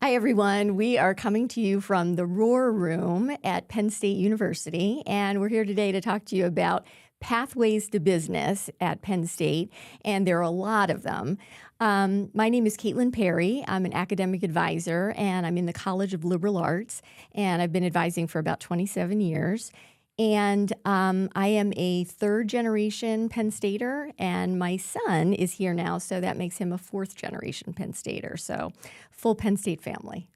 Hi, everyone. We are coming to you from the Roar Room at Penn State University, and we're here today to talk to you about pathways to business at Penn State, and there are a lot of them. My name is Katelyn Perry. I'm an academic advisor, and I'm in the College of Liberal Arts, and I've been advising for about 27 years. And I am a third-generation Penn Stater, and my son is here now, so that makes him a fourth-generation Penn Stater. So, full Penn State family.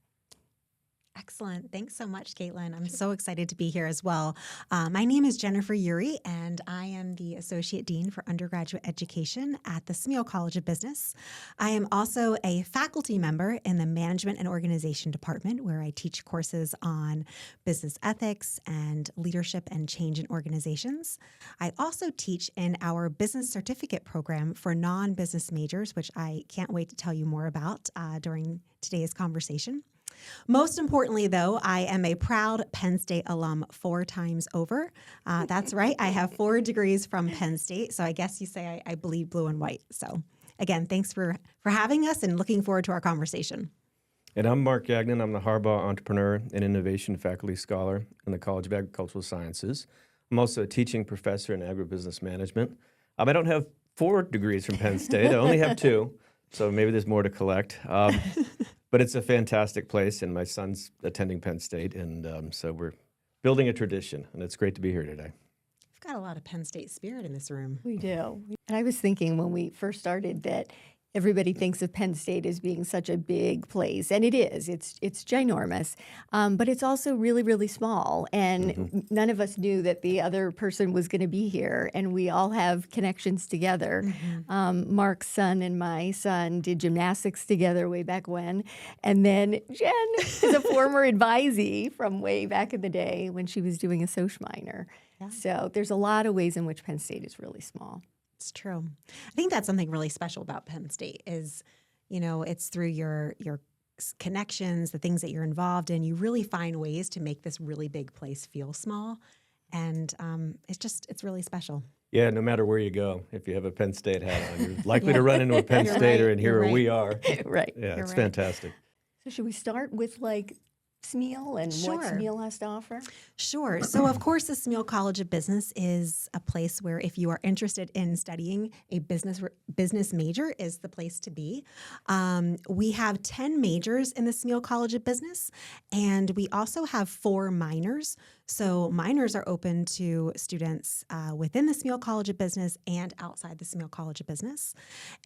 Excellent. Thanks so much, Katelyn. I'm so excited to be here as well. My name is Jennifer Eury, and I am the Associate Dean for Undergraduate Education at the Smeal College of Business. I am also a faculty member in the Management and Organization Department, where I teach courses on business ethics and leadership and change in organizations. I also teach in our Business Certificate program for non-business majors, which I can't wait to tell you more about during today's conversation. Most importantly, though, I am a proud Penn State alum 4 times over. That's right. I have 4 degrees from Penn State. So I guess you say I bleed blue and white. So again, thanks for having us and looking forward to our conversation. And I'm Mark Gagnon. I'm the Harbaugh Entrepreneur and Innovation Faculty Scholar in the College of Agricultural Sciences. I'm also a teaching professor in agribusiness management. I don't have 4 degrees from Penn State. I only have 2. So maybe there's more to collect. But it's a fantastic place, and my son's attending Penn State, and so we're building a tradition, and it's great to be here today. We've got a lot of Penn State spirit in this room. We do. And I was thinking when we first started that everybody thinks of Penn State as being such a big place, and it is. It's ginormous, but it's also really, really small, and none of us knew that the other person was going to be here, and we all have connections together. Mark's son and my son did gymnastics together way back when, and then Jen is a former advisee from way back in the day when she was doing a soc minor. Yeah. So there's a lot of ways in which Penn State is really small. It's true. I think that's something really special about Penn State is, it's through your connections, the things that you're involved in, you really find ways to make this really big place feel small. And it's really special. Yeah, no matter where you go, if you have a Penn State hat on, you're likely to run into a Penn Stater, and here we are. Right. Yeah, it's fantastic. So should we start with Smeal and what Smeal has to offer? Sure. So, of course, the Smeal College of Business is a place where if you are interested in studying a business major is the place to be. We have 10 majors in the Smeal College of Business, and we also have 4 minors. So minors are open to students within the Smeal College of Business and outside the Smeal College of Business.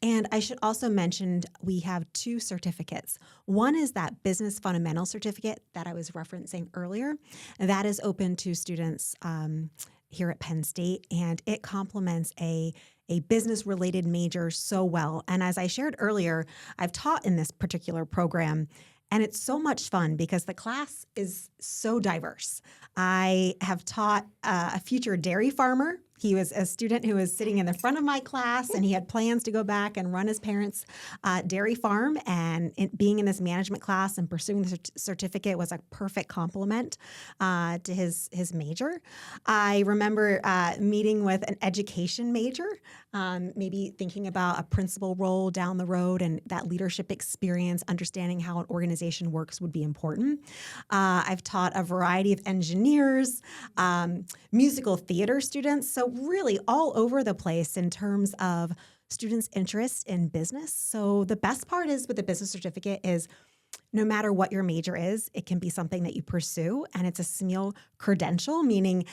And I should also mention we have 2 certificates. One is that Business Fundamental Certificate that I was referencing earlier. And that is open to students here at Penn State, and it complements a business-related major so well. And as I shared earlier, I've taught in this particular program, and it's so much fun because the class is so diverse. I have taught a future dairy farmer. He was a student who was sitting in the front of my class, and he had plans to go back and run his parents' dairy farm. And being in this management class and pursuing the certificate was a perfect complement to his major. I remember meeting with an education major, maybe thinking about a principal role down the road, and that leadership experience, understanding how an organization works would be important. I've taught a variety of engineers, musical theater students, so really all over the place in terms of students' interest in business. So the best part is with the business certificate is no matter what your major is, it can be something that you pursue, and it's a Smeal credential, meaning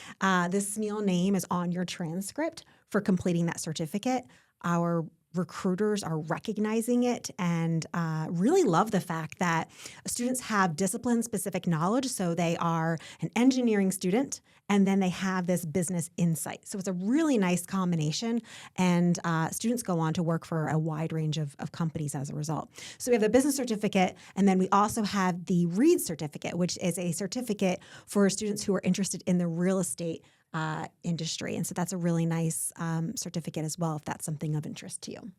this Smeal name is on your transcript for completing that certificate. Our recruiters are recognizing it and really love the fact that students have discipline-specific knowledge. So they are an engineering student, and then they have this business insight. So it's a really nice combination, and students go on to work for a wide range of companies as a result. So we have the business certificate, and then we also have the READ certificate, which is a certificate for students who are interested in the real estate industry. And so that's a really nice certificate as well, if that's something of interest to you.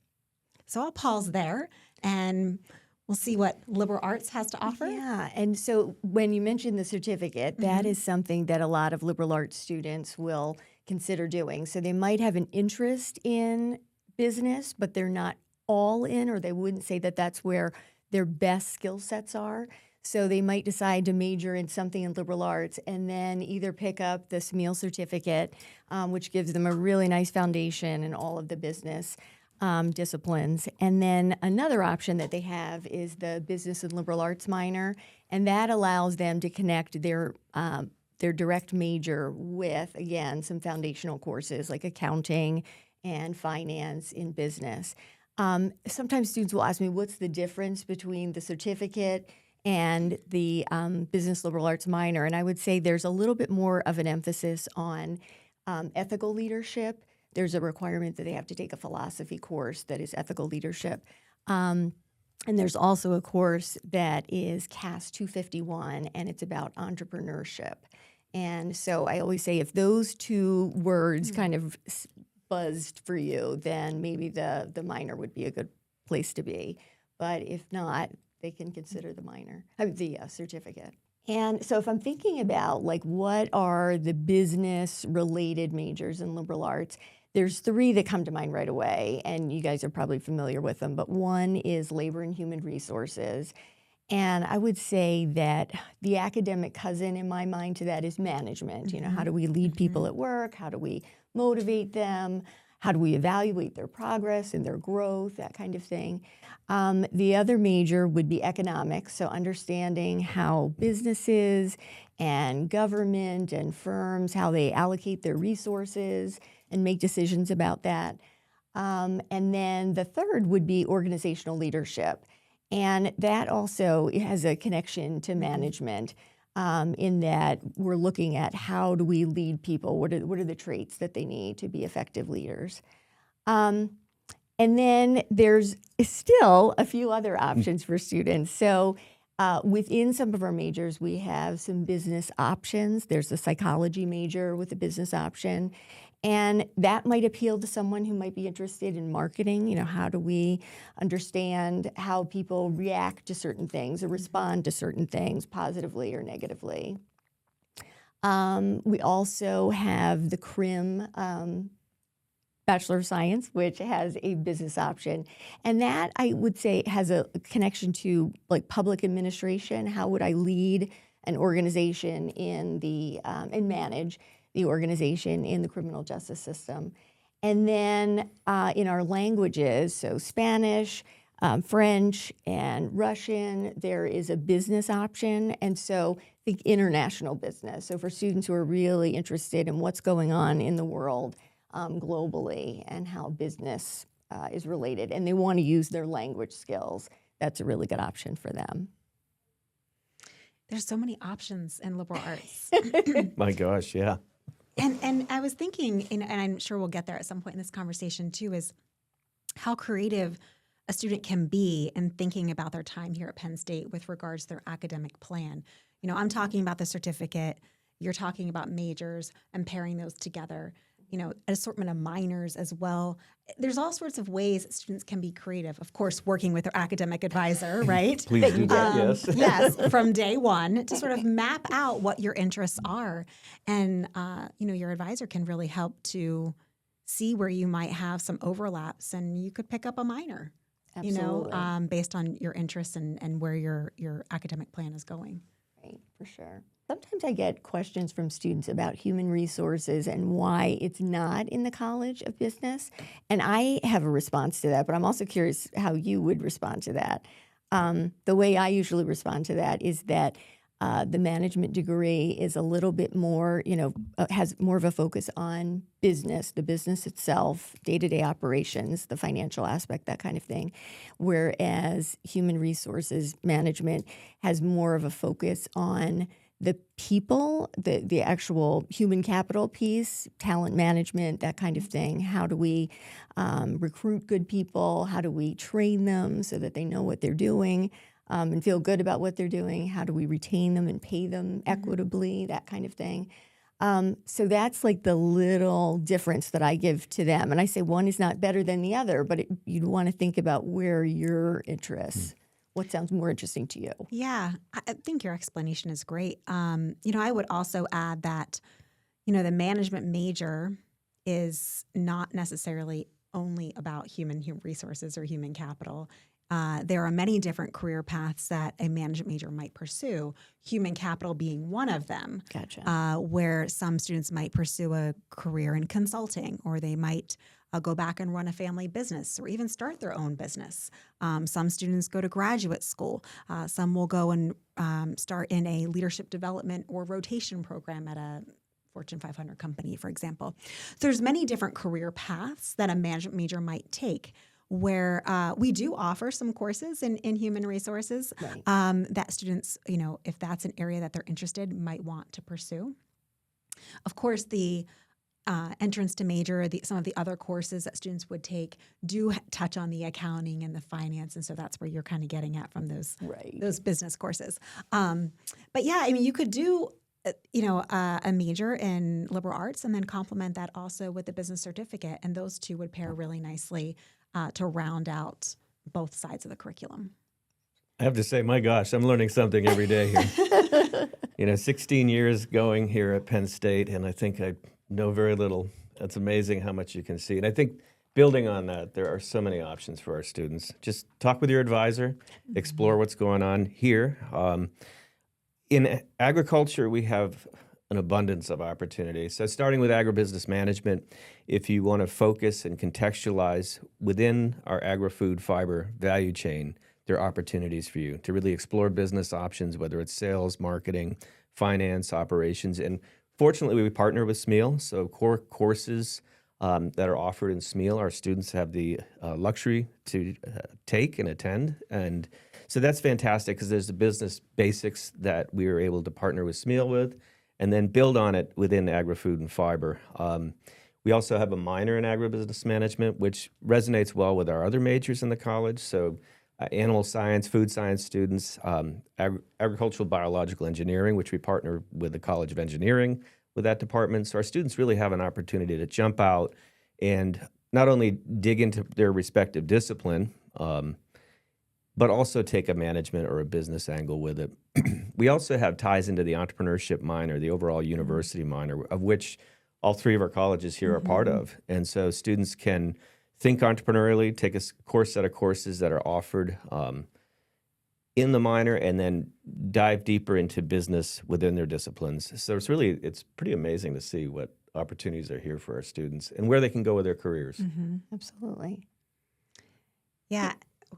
So I'll pause there and we'll see what liberal arts has to offer. Yeah, and so when you mentioned the certificate, that is something that a lot of liberal arts students will consider doing. So they might have an interest in business, but they're not all in, or they wouldn't say that that's where their best skill sets are. So they might decide to major in something in liberal arts and then either pick up the Smeal certificate, which gives them a really nice foundation in all of the business disciplines. And then another option that they have is the business and liberal arts minor, and that allows them to connect their direct major with, again, some foundational courses like accounting and finance in business. Sometimes students will ask me, what's the difference between the certificate and the business liberal arts minor? And I would say there's a little bit more of an emphasis on ethical leadership. There's a requirement that they have to take a philosophy course that is ethical leadership. And there's also a course that is CAS 251, and it's about entrepreneurship. And so I always say if those two words kind of buzzed for you, then maybe the minor would be a good place to be. But if not, they can consider the certificate. And so if I'm thinking about like what are the business related majors in liberal arts, there's three that come to mind right away, and you guys are probably familiar with them, but one is labor and human resources. And I would say that the academic cousin in my mind to that is management. You know, how do we lead people at work? How do we motivate them? How do we evaluate their progress and their growth, that kind of thing? The other major would be economics, so understanding how businesses and government and firms, how they allocate their resources and make decisions about that. And then the third would be organizational leadership. And that also has a connection to management in that we're looking at how do we lead people? What are the traits that they need to be effective leaders? And then there's still a few other options for students. So within some of our majors, we have some business options. There's a psychology major with a business option. And that might appeal to someone who might be interested in marketing. You know, how do we understand how people react to certain things or respond to certain things positively or negatively? We also have the CRIM Bachelor of Science, which has a business option. And that, I would say, has a connection to like public administration. How would I lead an organization in and manage the organization in the criminal justice system? And then in our languages, so Spanish, French, and Russian, there is a business option. And so think international business. So for students who are really interested in what's going on in the world globally and how business is related, and they want to use their language skills, that's a really good option for them. There's so many options in liberal arts. My gosh, yeah. And I was thinking, and I'm sure we'll get there at some point in this conversation too, is how creative a student can be in thinking about their time here at Penn State with regards to their academic plan. You know, I'm talking about the certificate, you're talking about majors and pairing those together, you know, an assortment of minors as well. There's all sorts of ways that students can be creative. Of course, working with their academic advisor, right? Please do that, yes. Yes, from day one to sort of map out what your interests are. And, you know, your advisor can really help to see where you might have some overlaps, and you could pick up a minor, Absolutely. you know, based on your interests and where your academic plan is going. Right, for sure. Sometimes I get questions from students about human resources and why it's not in the College of Business. And I have a response to that, but I'm also curious how you would respond to that. The way I usually respond to that is that the management degree is a little bit more, you know, has more of a focus on business, the business itself, day-to-day operations, the financial aspect, that kind of thing. Whereas human resources management has more of a focus on the people, the actual human capital piece, talent management, that kind of thing. How do we recruit good people? How do we train them so that they know what they're doing and feel good about what they're doing? How do we retain them and pay them equitably? That kind of thing. So that's like the little difference that I give to them. And I say one is not better than the other, but you'd want to think about where your interests. What sounds more interesting to you? Yeah, I think your explanation is great. You know, I would also add that, you know, the management major is not necessarily only about human resources or human capital. there are many different career paths that a management major might pursue, human capital being one of them. Gotcha. Where some students might pursue a career in consulting, or they might go back and run a family business or even start their own business. Some students go to graduate school. Some will go and start in a leadership development or rotation program at a Fortune 500 company, for example. So there's many different career paths that a management major might take, where we do offer some courses in human resources that students, if that's an area that they're interested, might want to pursue. Of course, the entrance to major, some of the other courses that students would take do touch on the accounting and the finance, and so that's where you're kind of getting at from those business courses. But yeah, you could do a major in liberal arts and then complement that also with a business certificate, and those two would pair really nicely to round out both sides of the curriculum. I have to say, my gosh, I'm learning something every day here. 16 years going here at Penn State, and I think I know very little. It's amazing how much you can see. And I think building on that, there are so many options for our students. Just talk with your advisor, explore what's going on here. In agriculture, we have an abundance of opportunities. So starting with agribusiness management, if you want to focus and contextualize within our agri-food fiber value chain, there are opportunities for you to really explore business options, whether it's sales, marketing, finance, operations. And fortunately, we partner with Smeal, so core courses that are offered in Smeal, our students have the luxury to take and attend. And so that's fantastic because there's the business basics that we were able to partner with Smeal with and then build on it within agri-food and fiber. We also have a minor in agribusiness management, which resonates well with our other majors in the college. So animal science, food science students, agricultural biological engineering, which we partner with the College of Engineering with that department. So our students really have an opportunity to jump out and not only dig into their respective discipline, but also take a management or a business angle with it. We also have ties into the entrepreneurship minor, the overall university minor, of which all three of our colleges here are part of. And so students can think entrepreneurially, take a core set of courses that are offered in the minor, and then dive deeper into business within their disciplines. So it's pretty amazing to see what opportunities are here for our students and where they can go with their careers. Absolutely. Yeah.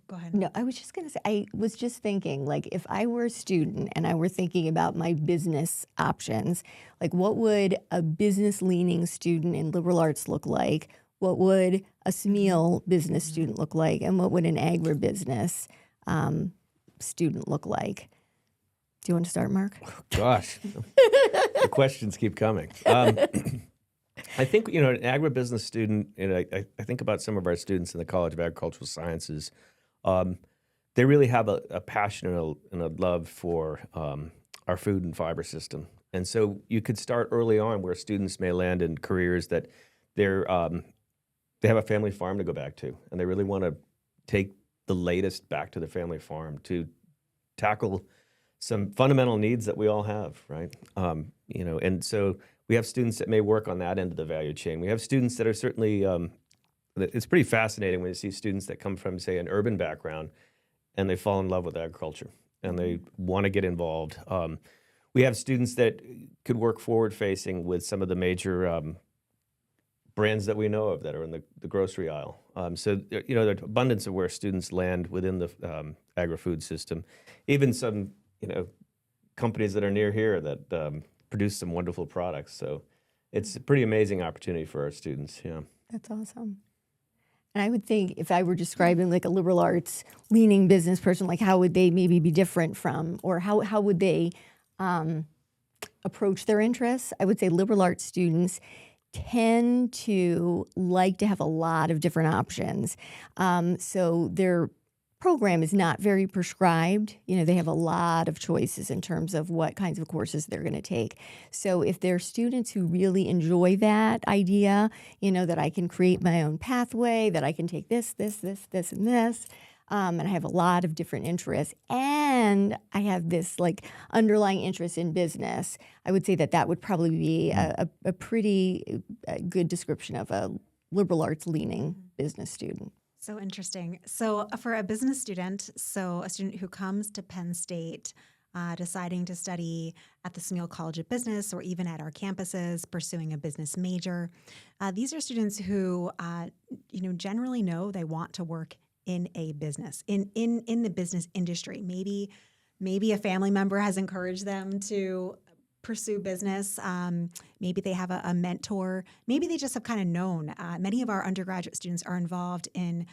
Go ahead. No, I was just going to say, I was just thinking, like, if I were a student and I were thinking about my business options, like, what would a business-leaning student in liberal arts look like? What would a Smeal business student look like? And what would an agribusiness student look like? Do you want to start, Mark? Oh, gosh, the questions keep coming. I think, an agribusiness student, and I think about some of our students in the College of Agricultural Sciences, they really have a passion and a love for our food and fiber system. And so you could start early on where students may land in careers that they have a family farm to go back to, and they really want to take the latest back to the family farm to tackle some fundamental needs that we all have, right? And so we have students that may work on that end of the value chain. We have students that are certainly, it's pretty fascinating when you see students that come from, say, an urban background and they fall in love with agriculture and they want to get involved. We have students that could work forward-facing with some of the major brands that we know of that are in the grocery aisle. So, there's abundance of where students land within the agri-food system. Even some, companies that are near here that produce some wonderful products. So it's a pretty amazing opportunity for our students, yeah. That's awesome. And I would think if I were describing like a liberal arts leaning business person, like how would they maybe be different from, or how would they approach their interests? I would say liberal arts students tend to like to have a lot of different options. So their program is not very prescribed. They have a lot of choices in terms of what kinds of courses they're going to take. So if they're students who really enjoy that idea, that I can create my own pathway, that I can take this, and this, and I have a lot of different interests, and I have this like underlying interest in business, I would say that would probably be a pretty good description of a liberal arts leaning business student. So interesting. So for a business student, a student who comes to Penn State deciding to study at the Smeal College of Business or even at our campuses, pursuing a business major, these are students who generally know they want to work in a business, in the business industry. Maybe a family member has encouraged them to pursue business. Maybe they have a mentor. Maybe they just have kind of known. Many of our undergraduate students are involved in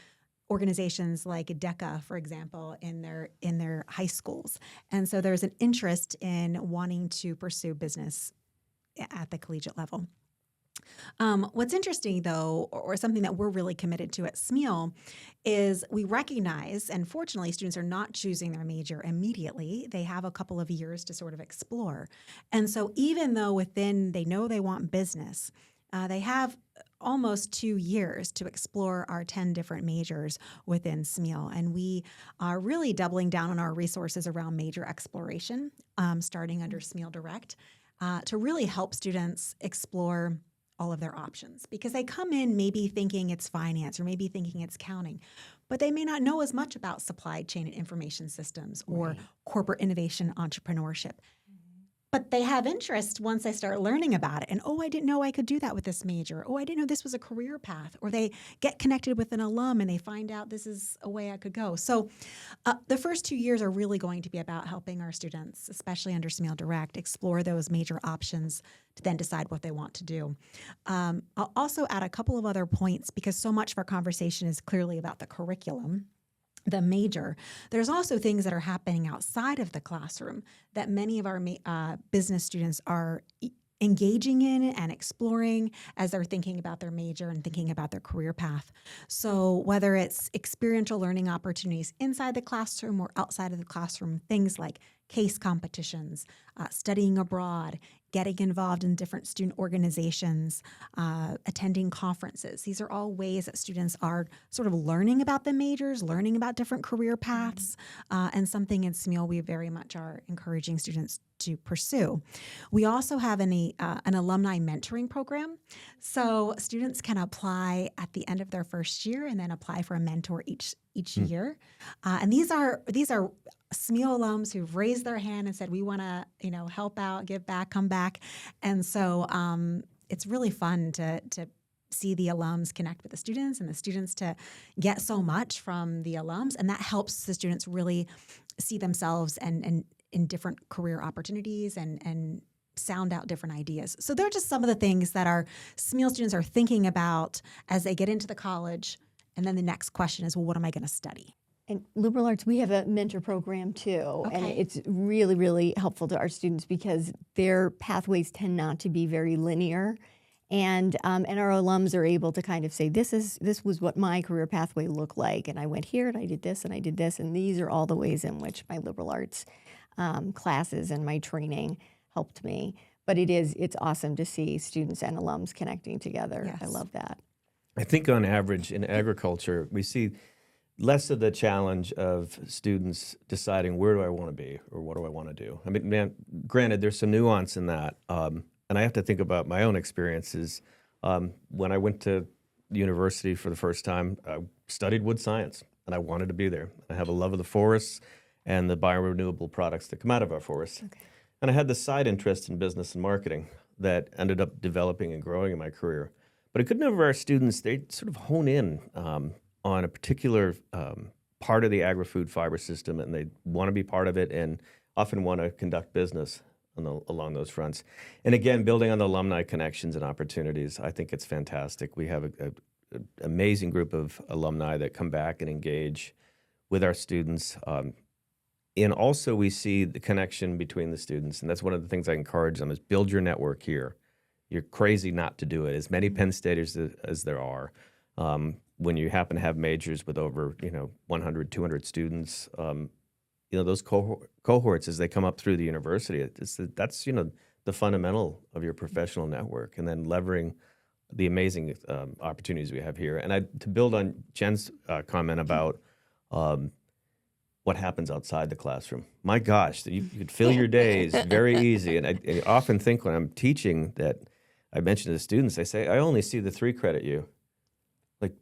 organizations like DECA, for example, in their high schools. And so there's an interest in wanting to pursue business at the collegiate level. What's interesting, though, or something that we're really committed to at Smeal, is we recognize, and fortunately, students are not choosing their major immediately. They have a couple of years to sort of explore. And so even though they know they want business, they have almost 2 years to explore our 10 different majors within Smeal. And we are really doubling down on our resources around major exploration, starting under Smeal Direct, to really help students explore all of their options, because they come in maybe thinking it's finance or maybe thinking it's accounting, but they may not know as much about supply chain and information systems or corporate innovation entrepreneurship. But they have interest once they start learning about it. And, I didn't know I could do that with this major. I didn't know this was a career path. Or they get connected with an alum and they find out this is a way I could go. So the first 2 years are really going to be about helping our students, especially under Smeal Direct, explore those major options to then decide what they want to do. I'll also add a couple of other points, because so much of our conversation is clearly about the curriculum, the major. There's also things that are happening outside of the classroom that many of our business students are engaging in and exploring as they're thinking about their major and thinking about their career path. So whether it's experiential learning opportunities inside the classroom or outside of the classroom, things like case competitions, studying abroad, getting involved in different student organizations, attending conferences. These are all ways that students are sort of learning about the majors, learning about different career paths, and something in Smeal we very much are encouraging students to pursue. We also have an alumni mentoring program. So students can apply at the end of their first year and then apply for a mentor each year. And these are Smeal alums who've raised their hand and said, we want to, help out, give back, come back. And so it's really fun to see the alums connect with the students and the students to get so much from the alums. And that helps the students really see themselves and in different career opportunities and sound out different ideas. So they're just some of the things that our Smeal students are thinking about as they get into the college. And then the next question is, well, what am I going to study? And liberal arts, we have a mentor program too. And it's really, really helpful to our students because their pathways tend not to be very linear. And our alums are able to kind of say, this was what my career pathway looked like. And I went here and I did this and I did this. And these are all the ways in which my liberal arts classes and my training helped me. But it's awesome to see students and alums connecting together. Yes. I love that. I think on average in agriculture, we see less of the challenge of students deciding where do I want to be or what do I want to do. I mean, granted, there's some nuance in that. And I have to think about my own experiences. When I went to university for the first time, I studied wood science, and I wanted to be there. I have a love of the forests and the biorenewable products that come out of our forests. Okay. And I had this side interest in business and marketing that ended up developing and growing in my career. But a good number of our students, they sort of hone in on a particular part of the agri-food fiber system, and they want to be part of it and often want to conduct business along those fronts. And again, building on the alumni connections and opportunities, I think it's fantastic. We have an amazing group of alumni that come back and engage with our students. And also we see the connection between the students, and that's one of the things I encourage them is build your network here. You're crazy not to do it. As many Penn Staters as there are, when you happen to have majors with over 100, 200 students, those cohorts as they come up through the university, that's the fundamental of your professional network, and then leveraging the amazing opportunities we have here. And to build on Jen's comment about what happens outside the classroom, my gosh, you could fill your days very easy. And I often think when I'm teaching that I mention to the students, I say, I only see the 3 credit you. Like,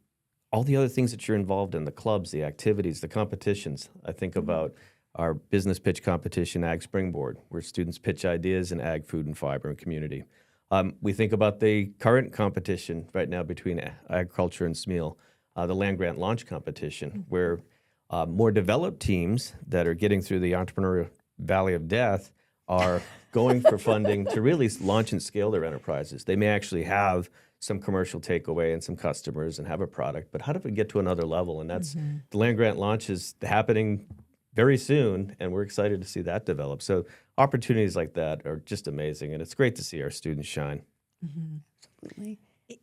all the other things that you're involved in, the clubs, the activities, the competitions. I think about our business pitch competition, Ag Springboard, where students pitch ideas in ag, food, and fiber and community. We think about the current competition right now between agriculture and Smeal, the land grant launch competition, where more developed teams that are getting through the entrepreneurial valley of death are going for funding to really launch and scale their enterprises. They may actually have some commercial takeaway and some customers and have a product, but how do we get to another level? And that's the land grant launch is happening very soon, and we're excited to see that develop. So opportunities like that are just amazing, and it's great to see our students shine. Absolutely.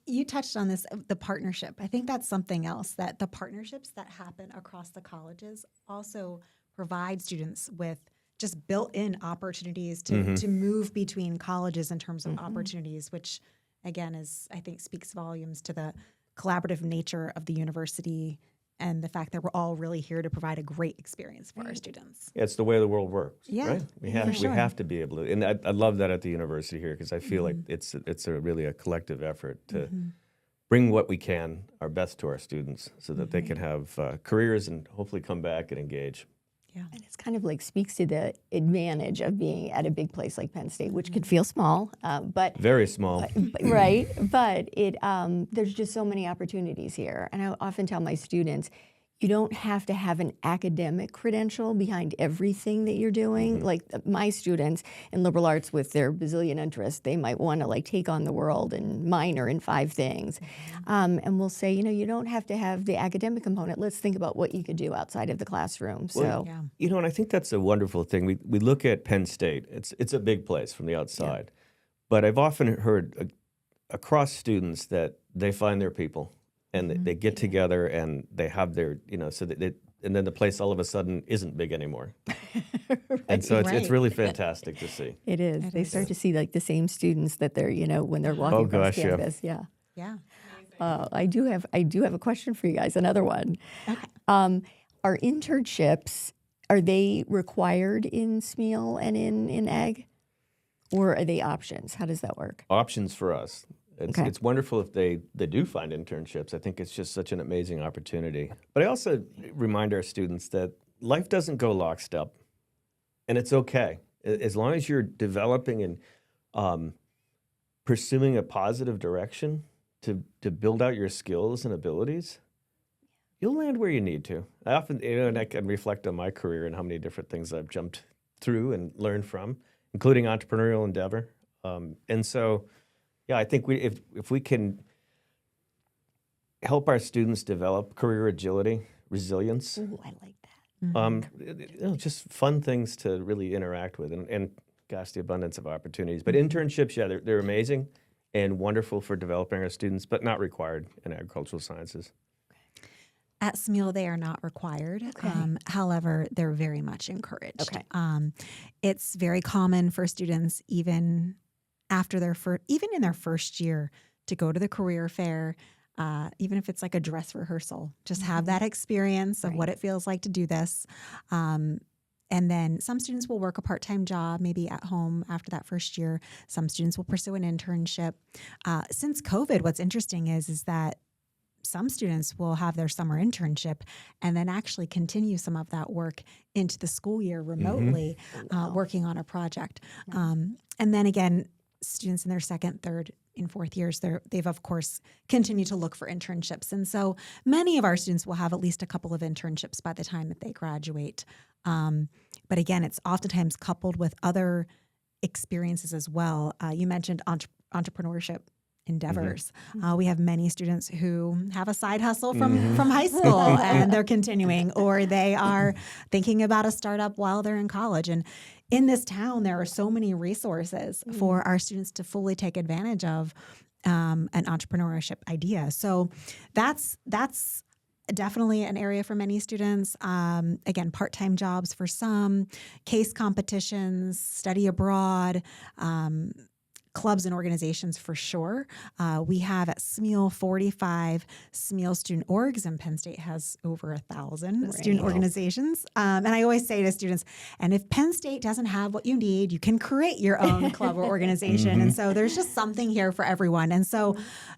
You touched on this, the partnership. I think that's something else, that the partnerships that happen across the colleges also provide students with just built-in opportunities to move between colleges in terms of opportunities, which again I think speaks volumes to the collaborative nature of the university and the fact that we're all really here to provide a great experience for our students. Yeah, it's the way the world works, Yeah, right? We have to be able to, and I love that at the university here because I feel like it's really a collective effort to bring what we can, our best to our students so that they can have careers and hopefully come back and engage. Yeah. And it's kind of like speaks to the advantage of being at a big place like Penn State, which could feel small, but Very small. right. But it there's just so many opportunities here, and I often tell my students, you don't have to have an academic credential behind everything that you're doing. Like my students in liberal arts with their bazillion interests, they might want to like take on the world and minor in 5 things. And we'll say, you don't have to have the academic component. Let's think about what you could do outside of the classroom. So, And I think that's a wonderful thing. We look at Penn State. It's a big place from the outside. But I've often heard across students that they find their people. And they get together and they have their, so that and then the place all of a sudden isn't big anymore. And so it's really fantastic to see. it is. They start to see like the same students that they're, when they're walking across campus. Yeah. I do have a question for you guys. Another one. Okay. Are internships, are they required in Smeal and in Ag? Or are they options? How does that work? Options for us. It's wonderful if they do find internships. I think it's just such an amazing opportunity. But I also remind our students that life doesn't go lockstep, and it's okay. As long as you're developing and pursuing a positive direction to build out your skills and abilities, you'll land where you need to. I often, and I can reflect on my career and how many different things I've jumped through and learned from, including entrepreneurial endeavor. And so, I think if we can help our students develop career agility, resilience. Ooh, I like that. Just fun things to really interact with, and gosh, the abundance of opportunities. But internships, they're amazing and wonderful for developing our students, but not required in agricultural sciences. At Smeal, they are not required. However, they're very much encouraged. Okay. It's very common for students, even after even in their first year, to go to the career fair, even if it's like a dress rehearsal, just have that experience of what it feels like to do this. And then some students will work a part-time job, maybe at home after that first year. Some students will pursue an internship. Since COVID, what's interesting is that some students will have their summer internship and then actually continue some of that work into the school year remotely, working on a project. And then again, students in their second, third, and fourth years, they've of course continued to look for internships. And so many of our students will have at least a couple of internships by the time that they graduate. But again, it's oftentimes coupled with other experiences as well. You mentioned entrepreneurship endeavors. We have many students who have a side hustle from high school and they're continuing, or they are thinking about a startup while they're in college. And in this town, there are so many resources for our students to fully take advantage of an entrepreneurship idea. So that's definitely an area for many students. Again, part-time jobs for some, case competitions, study abroad, clubs and organizations for sure. We have at Smeal 45 Smeal student orgs, and Penn State has over 1,000 student organizations. And I always say to students, and if Penn State doesn't have what you need, you can create your own club or organization. And so there's just something here for everyone. And so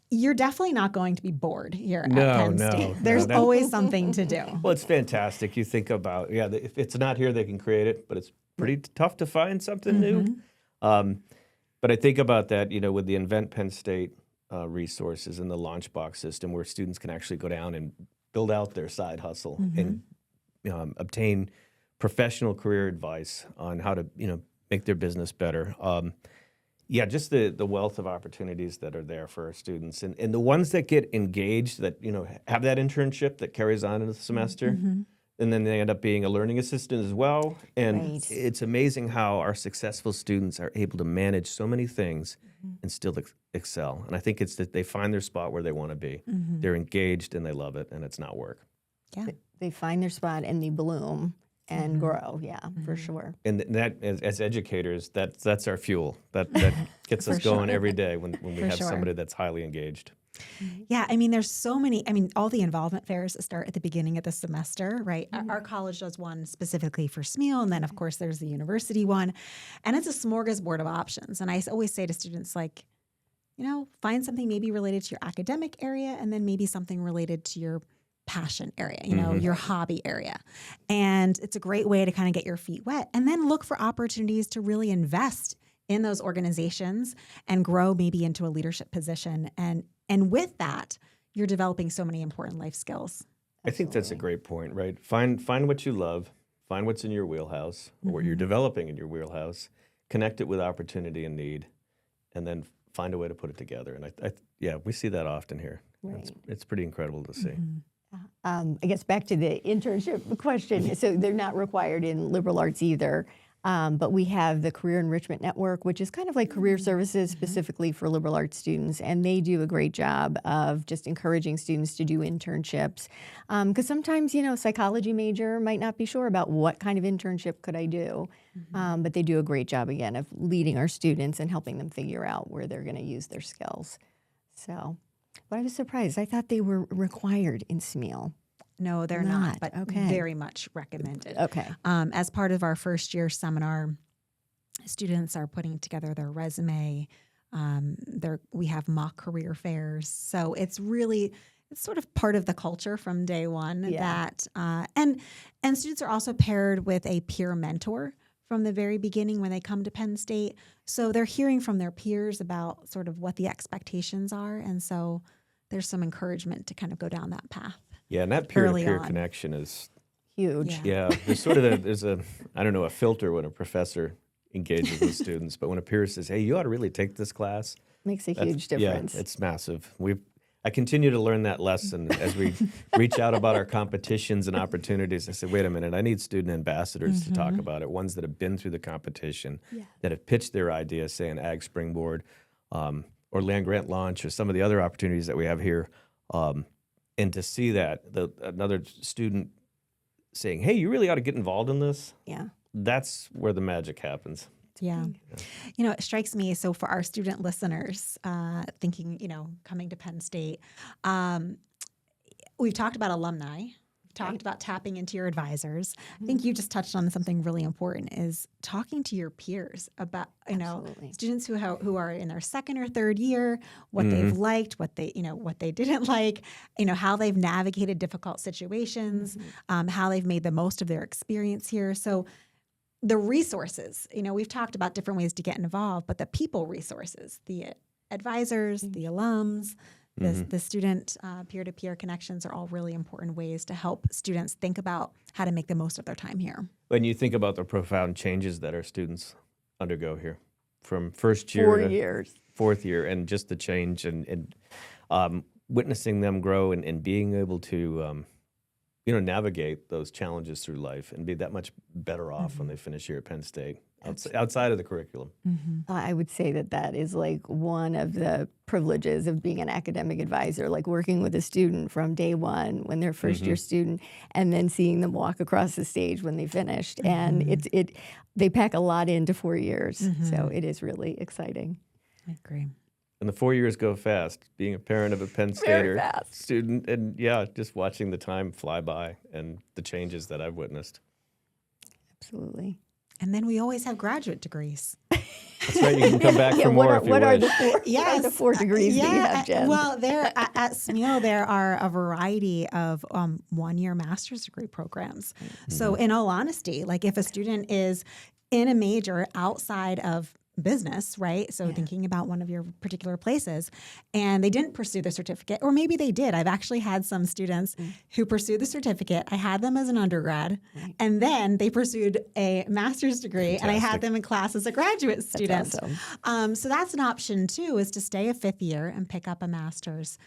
you're definitely not going to be bored here at Penn State. There's always something to do. Well, it's fantastic. You think about, if it's not here, they can create it, but it's pretty tough to find something new. But I think about that, with the Invent Penn State resources and the Launchbox system, where students can actually go down and build out their side hustle and obtain professional career advice on how to, make their business better. Just the wealth of opportunities that are there for our students. And the ones that get engaged, that, have that internship that carries on in the semester, and then they end up being a learning assistant as well. And it's amazing how our successful students are able to manage so many things and still excel. And I think it's that they find their spot where they want to be. They're engaged and they love it, and it's not work. Yeah. They find their spot and they bloom and grow. Yeah, for sure. And that, as educators, that's our fuel. That gets us going every day when we have somebody that's highly engaged. Yeah, there's so many, all the involvement fairs that start at the beginning of the semester, right? Our college does one specifically for Smeal, and then, of course, there's the university one. And it's a smorgasbord of options. And I always say to students, find something maybe related to your academic area, and then maybe something related to your passion area, your hobby area. And it's a great way to kind of get your feet wet, and then look for opportunities to really invest in those organizations and grow maybe into a leadership position. And with that, you're developing so many important life skills. I think that's a great point, right? Find what you love, find what's in your wheelhouse, or what you're developing in your wheelhouse, connect it with opportunity and need, and then find a way to put it together. And we see that often here. Right. It's pretty incredible to see. I guess back to the internship question. So they're not required in liberal arts either. But we have the Career Enrichment Network, which is kind of like career services specifically for liberal arts students. And they do a great job of just encouraging students to do internships. Because sometimes, psychology major might not be sure about what kind of internship could I do. But they do a great job, again, of leading our students and helping them figure out where they're going to use their skills. So, but I was surprised. I thought they were required in Smeal. No, they're not, but very much recommended. Okay. As part of our first year seminar, students are putting together their resume. We have mock career fairs. So it's sort of part of the culture from day one that, and students are also paired with a peer mentor from the very beginning when they come to Penn State. So they're hearing from their peers about sort of what the expectations are. And so there's some encouragement to kind of go down that path. Yeah, and that peer-to-peer connection is huge. Yeah, there's sort of a filter when a professor engages with students, but when a peer says, "Hey, you ought to really take this class," makes a huge difference. Yeah, it's massive. I continue to learn that lesson as we reach out about our competitions and opportunities. I said, wait a minute, I need student ambassadors to talk about it, ones that have been through the competition, that have pitched their idea, say an Ag Springboard or Land Grant Launch or some of the other opportunities that we have here. And to see that, another student saying, hey, you really ought to get involved in this. Yeah. That's where the magic happens. Yeah. It strikes me, so for our student listeners thinking, coming to Penn State, we've talked about alumni. We've talked about tapping into your advisors. I think you just touched on something really important, is talking to your peers about, students who are in their second or third year, what they've liked, what they didn't like, how they've navigated difficult situations, how they've made the most of their experience here. So the resources, we've talked about different ways to get involved, but the people resources, the advisors, the alums, the student peer-to-peer connections are all really important ways to help students think about how to make the most of their time here. When you think about the profound changes that our students undergo here, from first year to fourth year, and just the change and witnessing them grow and being able to navigate those challenges through life and be that much better off when they finish here at Penn State, outside of the curriculum. I would say that is like one of the privileges of being an academic advisor, like working with a student from day one when they're first year student, and then seeing them walk across the stage when they finished. And they pack a lot into 4 years, so it is really exciting. I agree. And the 4 years go fast. Being a parent of a Penn Very Stater fast. student, and yeah, just watching the time fly by and the changes that I've witnessed. Absolutely. And then we always have graduate degrees. That's right. You can come back for more if you what are wish. the four? What are the 4 degrees that you have, Jen? Well, there at Smeal there are a variety of 1-year master's degree programs. So, in all honesty, like if a student is in a major outside of business, right? So thinking about one of your particular places, and they didn't pursue the certificate, or maybe they did. I've actually had some students who pursued the certificate. I had them as an undergrad, and then they pursued a master's degree, and I had them in class as a graduate student. That's awesome. So that's an option too, is to stay a 5th year and pick up a master's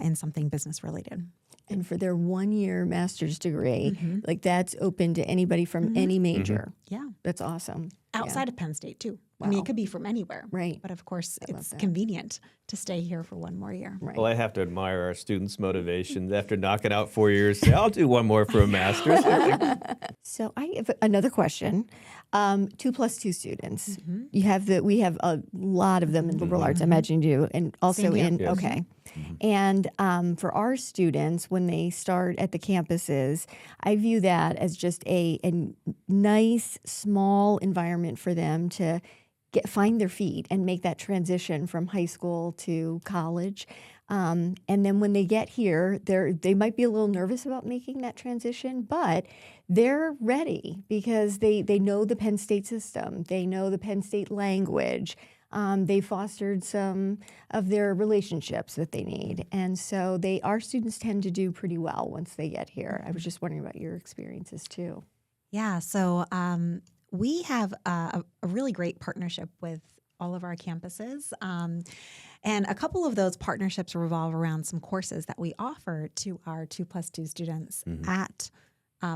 in something business related. And for their 1-year master's degree, like that's open to anybody from any major. Yeah. That's awesome. Outside of Penn State too. I mean, it could be from anywhere. Right. But of course, it's that. convenient to stay here for 1 more year. Right. Well, I have to admire our students' motivation. After knocking out 4 years, say, I'll do one more for a master's. So I have another question. 2 plus 2 students. We have a lot of them in liberal arts. I imagine you do, and also Same here. in Yes. okay. And for our students, when they start at the campuses, I view that as just a nice, small environment for them to find their feet and make that transition from high school to college. And then when they get here, they might be a little nervous about making that transition, but they're ready because they know the Penn State system. They know the Penn State language. They fostered some of their relationships that they need. And so our students tend to do pretty well once they get here. I was just wondering about your experiences too. Yeah. So we have a really great partnership with all of our campuses. And a couple of those partnerships revolve around some courses that we offer to our 2 plus 2 students at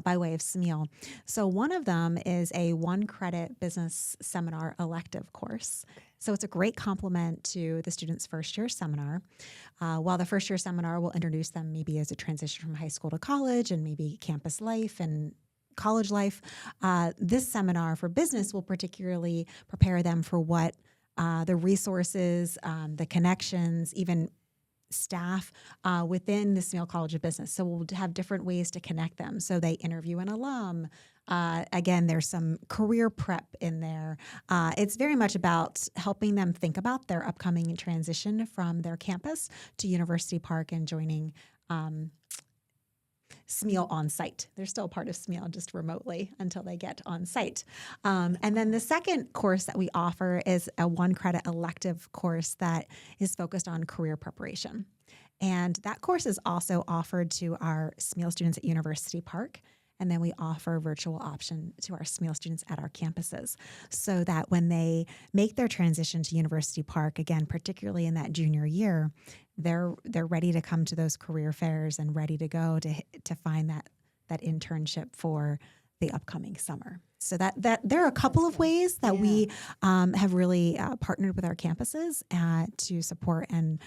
by way of Smeal. So one of them is a 1-credit business seminar elective course. So it's a great complement to the student's first-year seminar. While the first-year seminar will introduce them maybe as a transition from high school to college and maybe campus life and college life, this seminar for business will particularly prepare them for what the resources, the connections, even staff within the Smeal College of Business. So we'll have different ways to connect them. So they interview an alum. Again, there's some career prep in there. It's very much about helping them think about their upcoming transition from their campus to University Park and joining Smeal on site. They're still part of Smeal, just remotely until they get on site. And then the second course that we offer is a 1-credit elective course that is focused on career preparation. And that course is also offered to our Smeal students at University Park. And then we offer a virtual option to our Smeal students at our campuses so that when they make their transition to University Park, again, particularly in that junior year, they're ready to come to those career fairs and ready to go to find that internship for the upcoming summer. So that there are a couple of ways that we have really partnered with our campuses to support and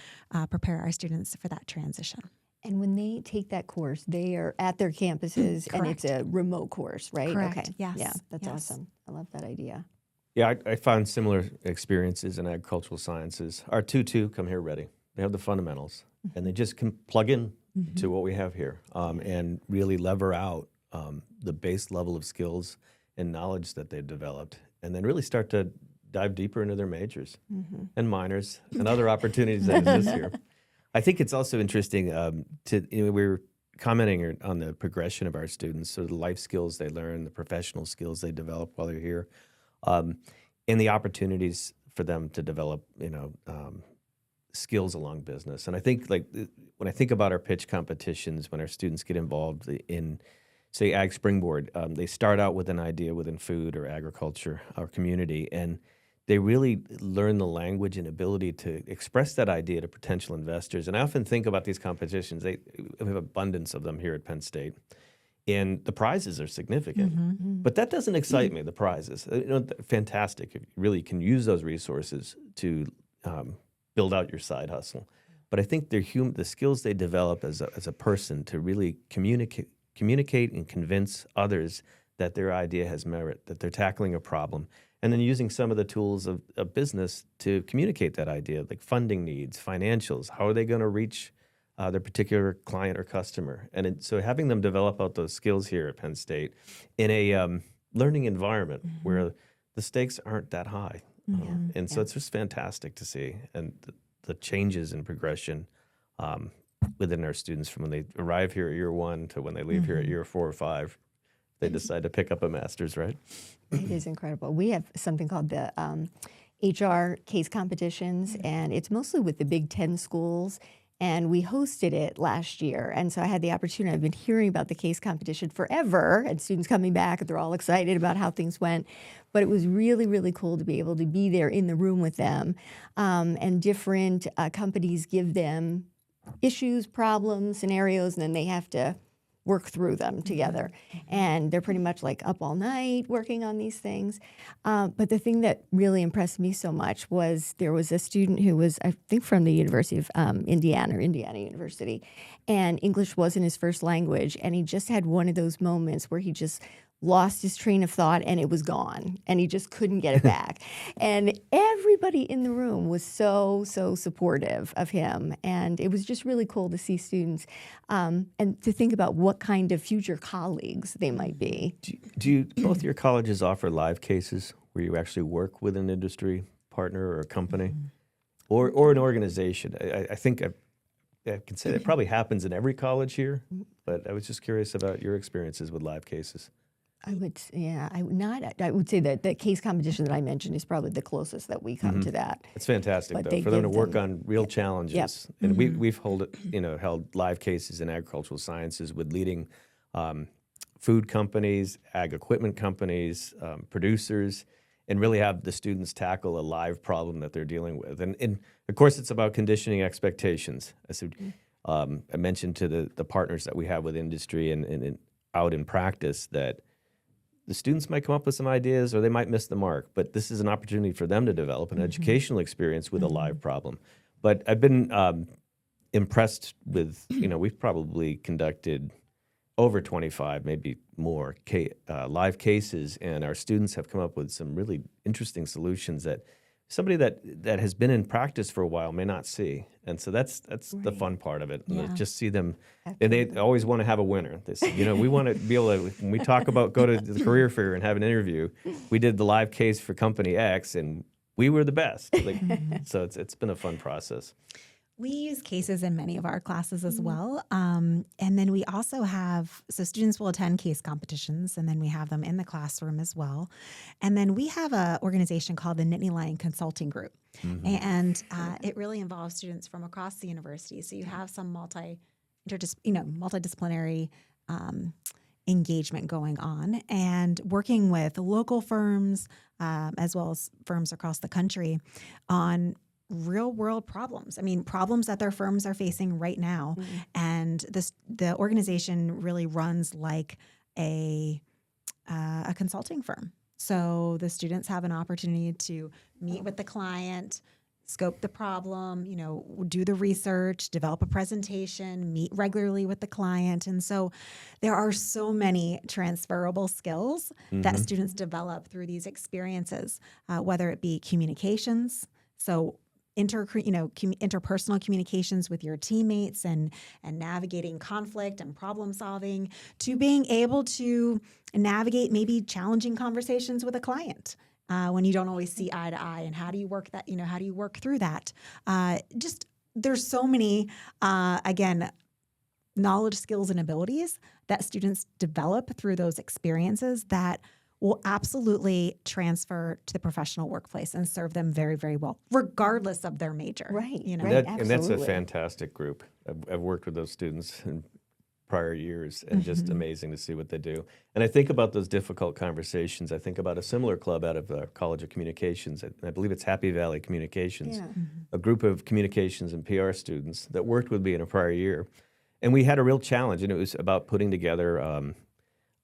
prepare our students for that transition. And when they take that course, they are at their campuses, and it's a remote course, right? Correct. Okay. Yes. Yeah, that's Yes. awesome. I love that idea. Yeah, I found similar experiences in agricultural sciences. Our 2-2 come here ready. They have the fundamentals, and they just can plug in to what we have here and really lever out the base level of skills and knowledge that they've developed, and then really start to dive deeper into their majors and minors and other opportunities that exist here. I think it's also interesting we were commenting on the progression of our students, so the life skills they learn, the professional skills they develop while they're here, and the opportunities for them to develop, skills along business. And I think, when I think about our pitch competitions, when our students get involved in, say, Ag Springboard, they start out with an idea within food or agriculture or community, and they really learn the language and ability to express that idea to potential investors. And I often think about these competitions. We have abundance of them here at Penn State. And the prizes are significant. But that doesn't excite me, the prizes. Fantastic. You really can use those resources to build out your side hustle. But I think the skills they develop as a person to really communicate and convince others that their idea has merit, that they're tackling a problem, and then using some of the tools of business to communicate that idea, like funding needs, financials, how are they going to reach their particular client or customer. So having them develop out those skills here at Penn State in a learning environment where the stakes aren't that high. And so it's just fantastic to see, and the changes in progression within our students from when they arrive here at year 1 to when they leave here at year 4 or 5. They decide to pick up a master's, right? It is incredible. We have something called the HR case competitions, and it's mostly with the Big Ten schools. And we hosted it last year. And so I had the opportunity. I've been hearing about the case competition forever, and students coming back, and they're all excited about how things went. But it was really, really cool to be able to be there in the room with them. And different companies give them issues, problems, scenarios, and then they have to work through them together. And they're pretty much like up all night working on these things. But the thing that really impressed me so much was there was a student who was, I think, from the University of Indiana, or Indiana University, and English wasn't his first language. And he just had one of those moments where he just lost his train of thought and it was gone, and he just couldn't get it back. And everybody in the room was so supportive of him, and it was just really cool to see students and to think about what kind of future colleagues they might be. Do both your colleges offer live cases where you actually work with an industry partner or a company or an organization? I think I can say that probably happens in every college here, but I was just curious about your experiences with live cases. I would say that the case competition that I mentioned is probably the closest that we come to that. It's fantastic, But though, they for them to give work them- on real challenges. And we've held live cases in agricultural sciences with leading food companies, ag equipment companies, producers, and really have the students tackle a live problem that they're dealing with. And of course, it's about conditioning expectations. I mentioned to the partners that we have with industry and out in practice that the students might come up with some ideas or they might miss the mark, but this is an opportunity for them to develop an educational experience with a live problem. But I've been impressed with, we've probably conducted over 25, maybe more, live cases, and our students have come up with some really interesting solutions that somebody that has been in practice for a while may not see. And so that's the fun part of it. Yeah. Just see them, and they always want to have a winner. They say, we want to be able to, when we talk about go to the career fair and have an interview, we did the live case for company X and we were the best. So it's been a fun process. We use cases in many of our classes as well. And then we also have, so students will attend case competitions, and then we have them in the classroom as well. And then we have an organization called the Nittany Lion Consulting Group. And it really involves students from across the university. So you have some multidisciplinary engagement going on, and working with local firms as well as firms across the country on real world problems. I mean, problems that their firms are facing right now. And the organization really runs like a consulting firm. So the students have an opportunity to meet with the client, scope the problem, do the research, develop a presentation, meet regularly with the client. And so there are so many transferable skills that students develop through these experiences, whether it be communications, so interpersonal communications with your teammates and navigating conflict and problem solving, to being able to navigate maybe challenging conversations with a client when you don't always see eye to eye, and how do you work that, how do you work through that? There's so many, again, knowledge, skills, and abilities that students develop through those experiences that will absolutely transfer to the professional workplace and serve them very, very well, regardless of their major. Right. And that's a fantastic group. I've worked with those students in prior years, and just amazing to see what they do. And I think about those difficult conversations. I think about a similar club out of the College of Communications. I believe it's Happy Valley Communications, a group of communications and PR students that worked with me in a prior year. And we had a real challenge, and it was about putting together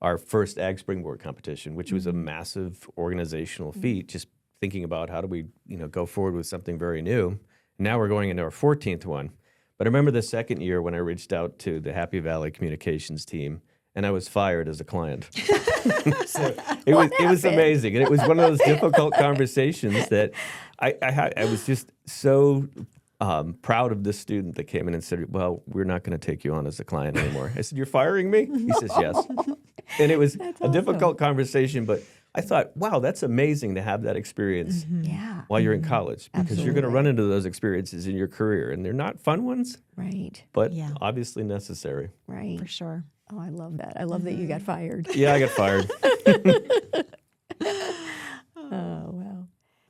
our first Ag Springboard competition, which was a massive organizational feat, just thinking about how do we go forward with something very new. Now we're going into our 14th one. But I remember the second year when I reached out to the Happy Valley Communications team and I was fired as a client. So it was amazing, and it was one of those difficult conversations that I was just so proud of this student that came in and said, "Well, we're not going to take you on as a client anymore." I said, "You're firing me?" He says, "Yes." And it was a difficult conversation, but I thought, wow, that's amazing to have that experience Yeah. while you're in college, because you're going to Absolutely. run into those experiences in your career, and they're not fun ones, Right. but Yeah. obviously necessary. Right. For sure. Oh, I love that. I love that you got fired. Yeah, I got fired. Oh, wow.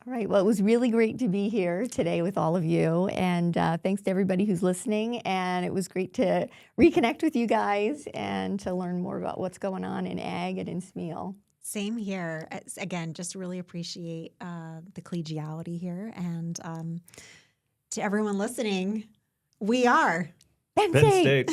All right. Well, it was really great to be here today with all of you. And thanks to everybody who's listening. And it was great to reconnect with you guys and to learn more about what's going on in ag and in Smeal. Same here. Again, just really appreciate the collegiality here. And to everyone listening, we are Penn Penn State. State.